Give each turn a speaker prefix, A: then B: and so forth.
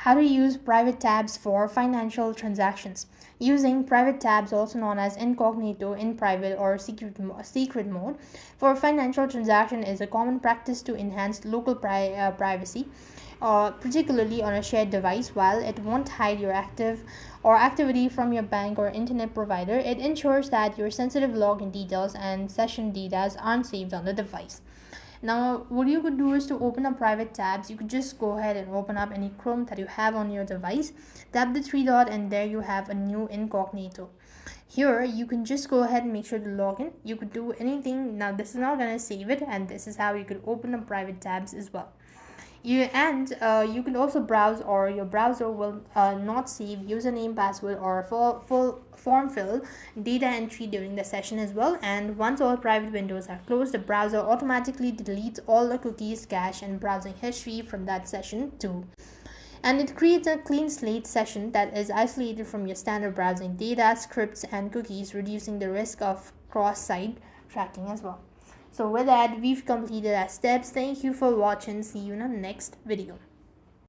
A: How to use private tabs for financial transactions. Using private tabs, also known as incognito, in private or secret mode, for financial transaction is a common practice to enhance local privacy, particularly on a shared device. While it won't hide your activity from your bank or internet provider, it ensures that your sensitive login details and session data aren't saved on the device. Now, what you could do is to open up private tabs. You could just go ahead and open up any Chrome that you have on your device. Tap the three dot, and there you have a new incognito. Here, you can just go ahead and make sure to log in. You could do anything. Now, this is not going to save it, and this is how you could open up private tabs as well. You can also browse, or your browser will not save username, password, or full form fill data entry during the session as well. And once all private windows are closed, the browser automatically deletes all the cookies, cache, and browsing history from that session too. And it creates a clean slate session that is isolated from your standard browsing data, scripts, and cookies, reducing the risk of cross-site tracking as well. So with that, we've completed our steps. Thank you for watching. See you in the next video.